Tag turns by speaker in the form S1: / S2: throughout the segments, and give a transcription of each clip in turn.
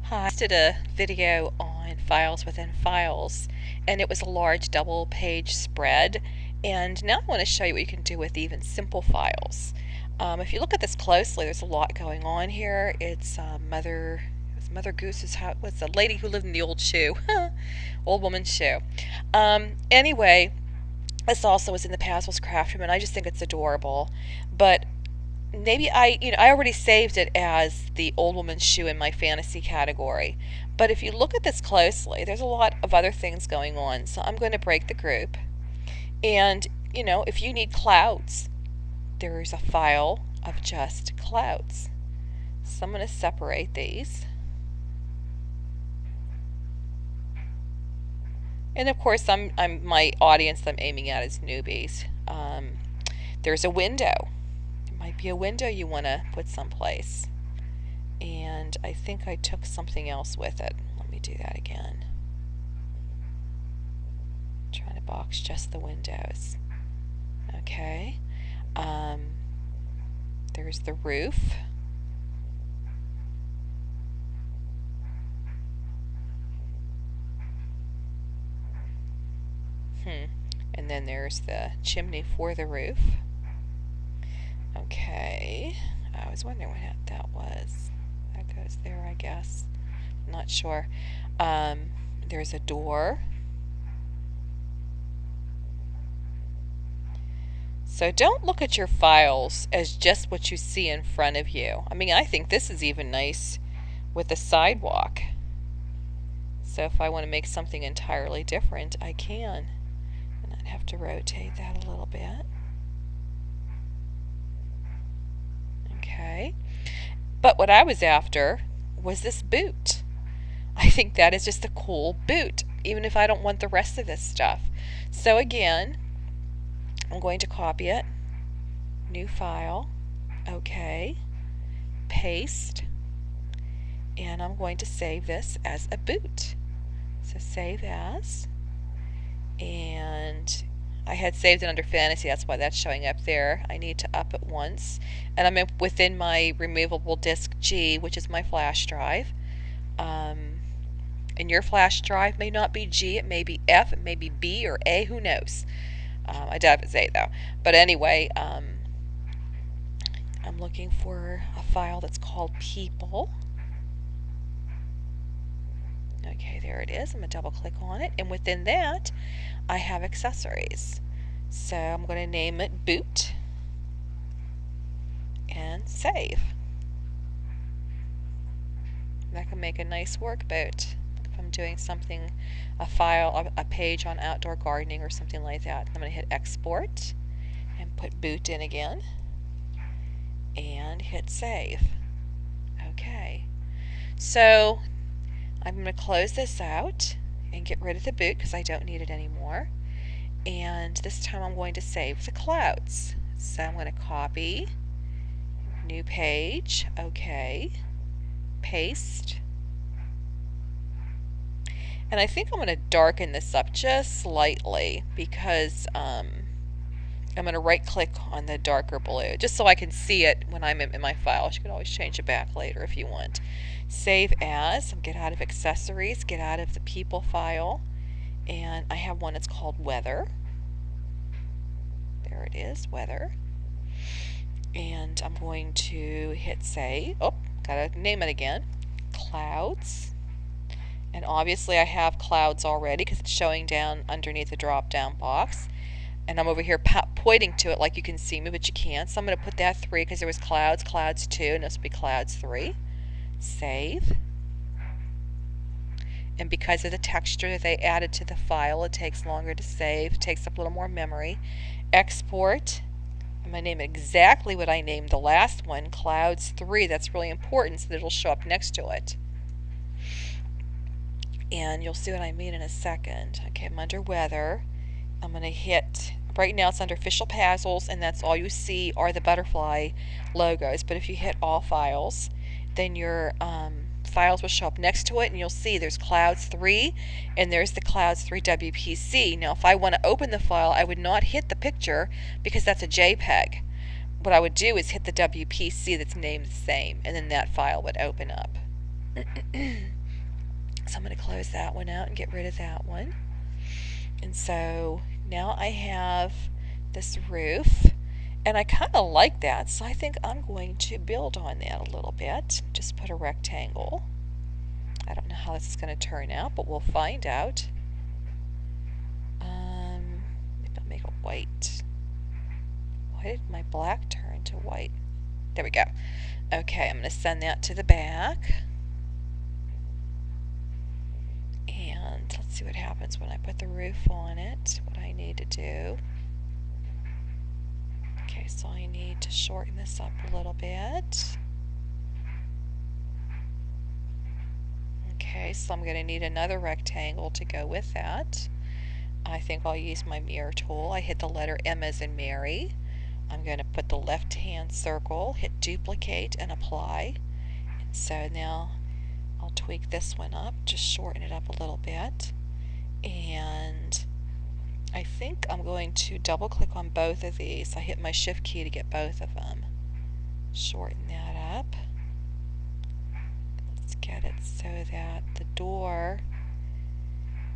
S1: Hi, I did a video on files within files, and it was a large double page spread. And now I want to show you what you can do with even simple files. If you look at this closely, there's a lot going on here. It's Mother Goose's house. What's the lady who lived in the old shoe? Old woman's shoe. Anyway, this also was in the Pazel's craft room, and I just think it's adorable. But maybe I already saved it as the old woman's shoe in my fantasy category. But if you look at this closely, there's a lot of other things going on. So I'm going to break the group. And, if you need clouds, there's a file of just clouds. So I'm going to separate these. And of course, I'm my audience I'm aiming at is newbies. There's a window. There might be a window you want to put someplace. And I think I took something else with it. Let me do that again. Trying to box just the windows. Okay. There's the roof. And then there's the chimney for the roof. Okay. I was wondering what that was. That goes there, I guess. Not sure. There's a door. So don't look at your files as just what you see in front of you. I mean, I think this is even nice with the sidewalk. So if I want to make something entirely different, I can. And I'd have to rotate that a little bit. Okay. But what I was after was this boot. I think that is just a cool boot, even if I don't want the rest of this stuff. So again, I'm going to copy it, new file, okay, paste, and I'm going to save this as a boot. So save as, and I had saved it under fantasy, that's why that's showing up there. I need to up it once, and I'm within my removable disk G, which is my flash drive. And your flash drive may not be G, it may be F, it may be B or A, who knows. I doubt it's A though. But anyway, I'm looking for a file that's called people. Okay, there it is. I'm going to double click on it, and within that I have accessories. So I'm going to name it boot and save. That can make a nice work boot if I'm doing something, a file, a page on outdoor gardening or something like that. I'm going to hit export and put boot in again and hit save. Okay, so I'm going to close this out and get rid of the boot because I don't need it anymore. And this time I'm going to save the clouds. So I'm going to copy, new page, okay, paste. And I think I'm going to darken this up just slightly because I'm going to right click on the darker blue just so I can see it when I'm in my files. You can always change it back later if you want. Save as, get out of accessories, get out of the people file, and I have one that's called weather. There it is, weather. And I'm going to hit save. Oh, gotta name it again. Clouds. And obviously I have clouds already because it's showing down underneath the drop down box. And I'm over here pointing to it like you can see me, but you can't. So I'm going to put that 3 because there was clouds, clouds 2, and this will be clouds 3. Save. And because of the texture that they added to the file, it takes longer to save, it takes up a little more memory. Export. I'm going to name it exactly what I named the last one, clouds 3. That's really important so that it'll show up next to it. And you'll see what I mean in a second. Okay, I'm under weather. I'm going to hit, right now it's under official Pazzles, and that's all you see are the butterfly logos. But if you hit all files, then your files will show up next to it, and you'll see there's clouds 3 and there's the clouds 3 WPC. Now if I want to open the file, I would not hit the picture because that's a JPEG. What I would do is hit the WPC that's named the same, and then that file would open up. So I'm going to close that one out and get rid of that one. And so now I have this roof, and I kind of like that, so I think I'm going to build on that a little bit. Just put a rectangle. I don't know how this is going to turn out, but we'll find out. Maybe I'll make it white. Why did my black turn to white? There we go. Okay, I'm going to send that to the back. And let's see what happens when I put the roof on it, what I need to do. Okay, so I need to shorten this up a little bit. Okay, so I'm going to need another rectangle to go with that. I think I'll use my mirror tool. I hit the letter M as in Mary. I'm going to put the left hand circle, hit duplicate and apply. And so now I'll tweak this one up, just shorten it up a little bit. And I think I'm going to double click on both of these. I hit my shift key to get both of them. Shorten that up. Let's get it so that the door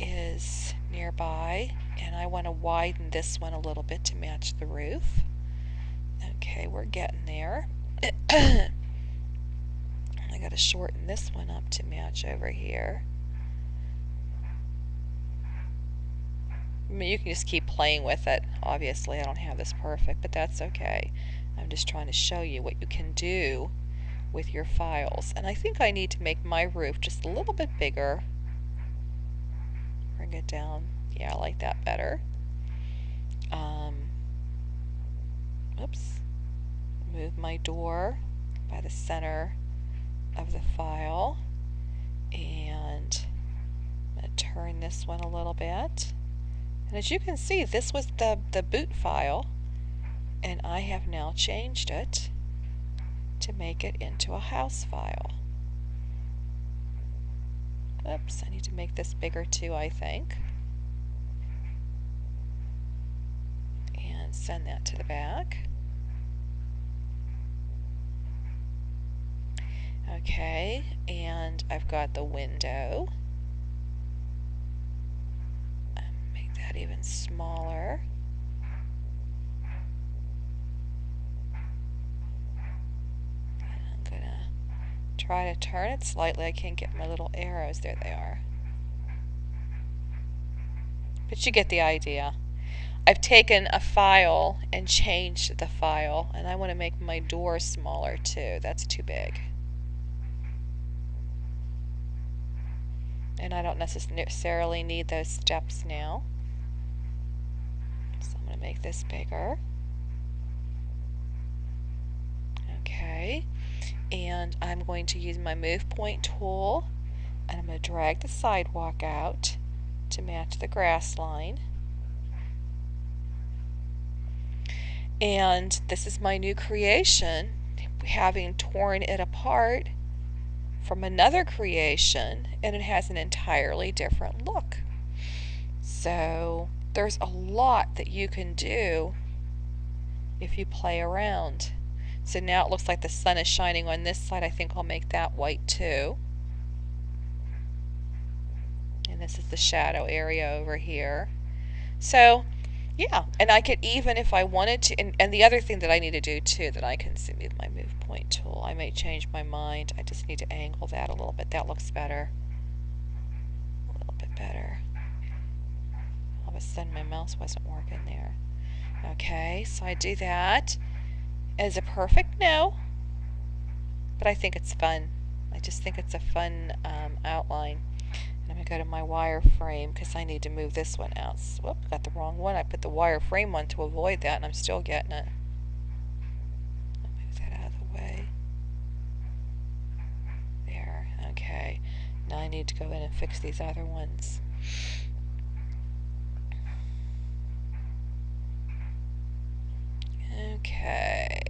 S1: is nearby, and I want to widen this one a little bit to match the roof. Okay, we're getting there. I got to shorten this one up to match over here. I mean, you can just keep playing with it. Obviously, I don't have this perfect, but that's okay. I'm just trying to show you what you can do with your files. And I think I need to make my roof just a little bit bigger. Bring it down. Yeah, I like that better. Oops. Move my door by the center of the file. And I'm going to turn this one a little bit. And as you can see, this was the boot file, and I have now changed it to make it into a house file. Oops, I need to make this bigger too, I think. And send that to the back. Okay, and I've got the window. Make that even smaller. I'm gonna try to turn it slightly. I can't get my little arrows. There they are. But you get the idea. I've taken a file and changed the file, and I want to make my door smaller too. That's too big. And I don't necessarily need those steps now. So I'm going to make this bigger. Okay, and I'm going to use my move point tool, and I'm going to drag the sidewalk out to match the grass line. And this is my new creation, having torn it apart from another creation, and it has an entirely different look. So there's a lot that you can do if you play around. So now it looks like the sun is shining on this side. I think I'll make that white too. And this is the shadow area over here. So yeah, and I could even, if I wanted to, and the other thing that I need to do too, that I can see with my move point tool, I may change my mind. I just need to angle that a little bit. That looks better. A little bit better. All of a sudden my mouse wasn't working there. Okay, so I do that. Is it perfect? No. But I think it's fun. I just think it's a fun outline. And I'm going to go to my wireframe because I need to move this one out. Whoop, got the wrong one. I put the wireframe one to avoid that, and I'm still getting it. I'll move that out of the way. There. Okay. Now I need to go in and fix these other ones. Okay.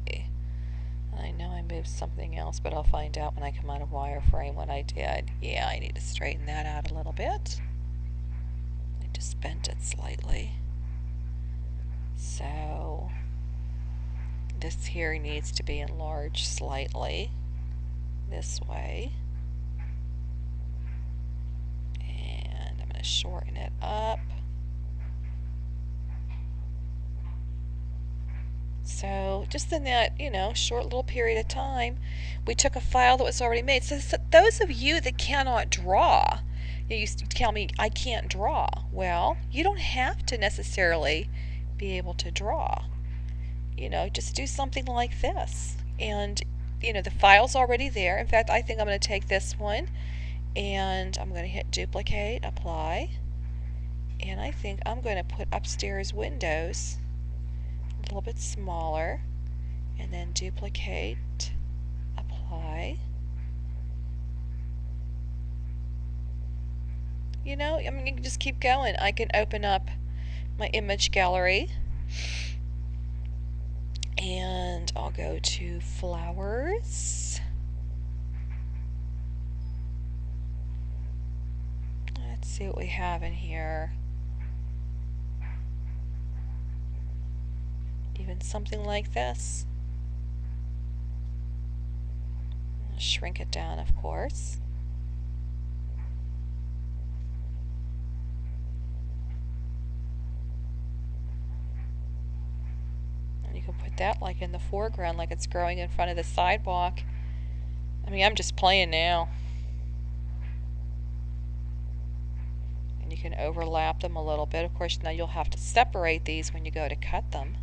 S1: I know I moved something else, but I'll find out when I come out of wireframe what I did. Yeah, I need to straighten that out a little bit. I just bent it slightly. So this here needs to be enlarged slightly this way. to shorten it up. So just in that, short little period of time, we took a file that was already made. So those of you that cannot draw, you used to tell me I can't draw. Well, you don't have to necessarily be able to draw. Just do something like this. And, the file's already there. In fact, I think I'm going to take this one and I'm going to hit duplicate, apply. And I think I'm going to put upstairs windows a little bit smaller, and then duplicate, apply. You can just keep going. I can open up my image gallery and I'll go to flowers. Let's see what we have in here. Even something like this. I'll shrink it down, of course. And you can put that like in the foreground, like it's growing in front of the sidewalk. I'm just playing now. And you can overlap them a little bit. Of course, now you'll have to separate these when you go to cut them.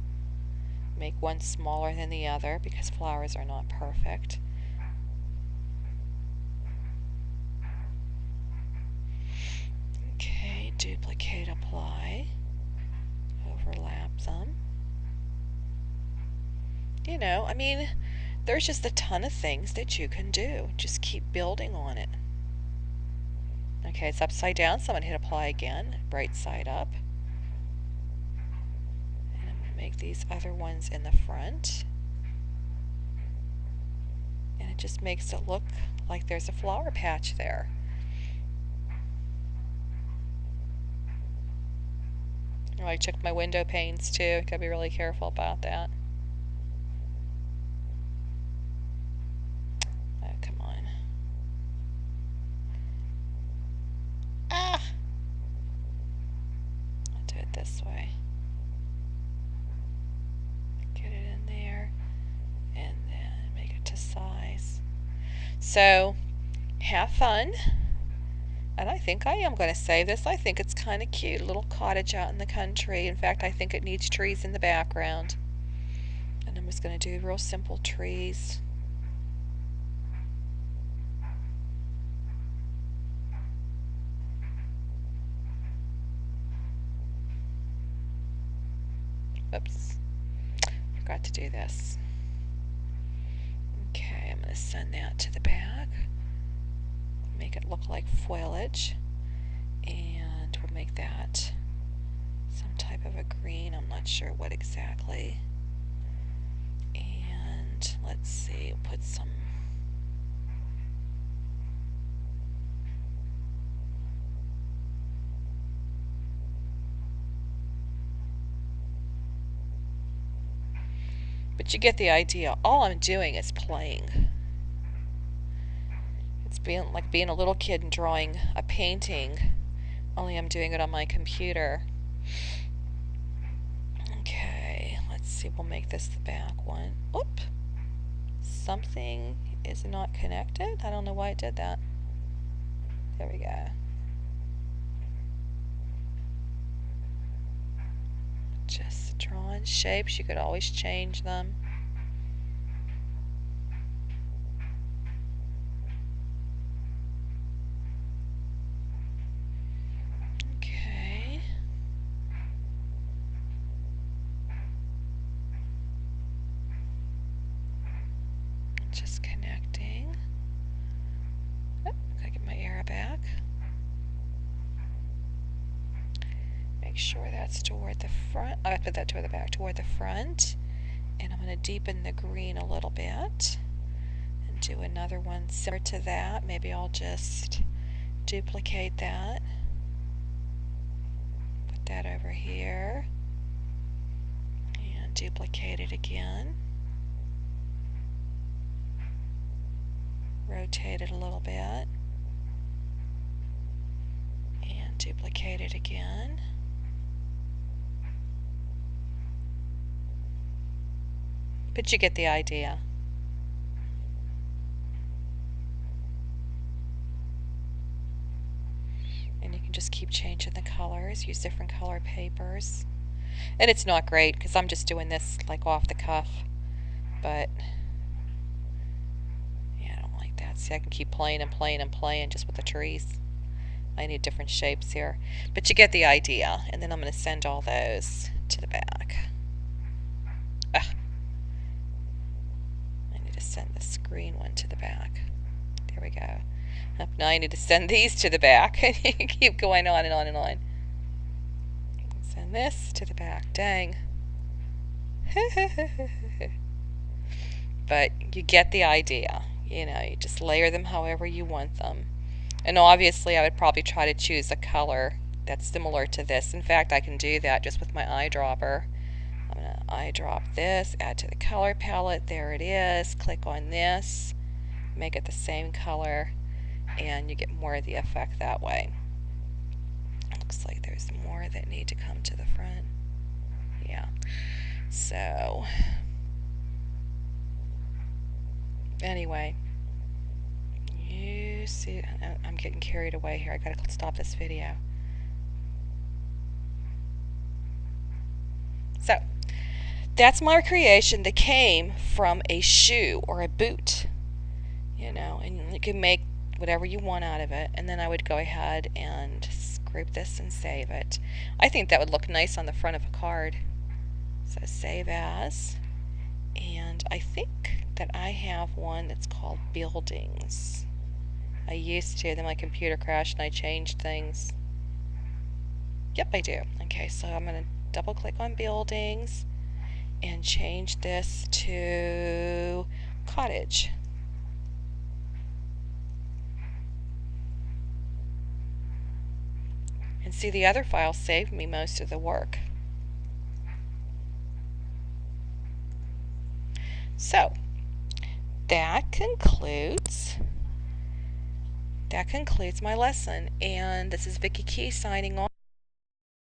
S1: Make one smaller than the other because flowers are not perfect. Okay, duplicate, apply, overlap them. There's just a ton of things that you can do. Just keep building on it. Okay, it's upside down, so I'm going to hit apply again, right side up. And I'm going to make these other ones in the front. And it just makes it look like there's a flower patch there. Oh, I checked my window panes too. Gotta be really careful about that. Oh, come on. Ah! I'll do it this way. Get it in there, and then make it to size. So, have fun. And I think I am going to save this. I think it's kind of cute. A little cottage out in the country. In fact, I think it needs trees in the background. And I'm just going to do real simple trees. Oops. Forgot to do this. Okay, I'm going to send that to the back. Make it look like foliage. And we'll make that some type of a green. I'm not sure what exactly. And let's see, put some but you get the idea. All I'm doing is playing. It's being a little kid and drawing a painting, only I'm doing it on my computer. Okay, let's see, we'll make this the back one. Oop! Something is not connected. I don't know why it did that. There we go. Just drawing shapes. You could always change them. Okay. Just connecting. Oh, gotta get my arrow back. Make sure that's toward the front. I put that toward the back, toward the front. And I'm going to deepen the green a little bit and do another one similar to that. Maybe I'll just duplicate that. Put that over here and duplicate it again. Rotate it a little bit and duplicate it again. But you get the idea. And you can just keep changing the colors, use different color papers. And it's not great because I'm just doing this like off the cuff. But yeah, I don't like that. See, I can keep playing and playing and playing just with the trees. I need different shapes here. But you get the idea. And then I'm going to send all those to the back. Ugh. I need to send this green one to the back. There we go. Now I need to send these to the back. And you keep going on and on and on. Send this to the back. Dang. But you get the idea. You know, you just layer them however you want them. And obviously I would probably try to choose a color that's similar to this. In fact, I can do that just with my eyedropper. I'm going to eyedrop this, add to the color palette. There it is. Click on this. Make it the same color. And you get more of the effect that way. Looks like there's more that need to come to the front. Yeah. So, anyway, you see, I'm getting carried away here. I gotta stop this video. So, that's my creation that came from a shoe or a boot. You know, and you can make whatever you want out of it. And then I would go ahead and group this and save it. I think that would look nice on the front of a card. So save as. And I think that I have one that's called buildings. I used to, then my computer crashed and I changed things. Yep, I do. Okay, so I'm going to double click on buildings and change this to cottage. And see, the other file saved me most of the work. So, that concludes my lesson. And this is Vicki Key signing off.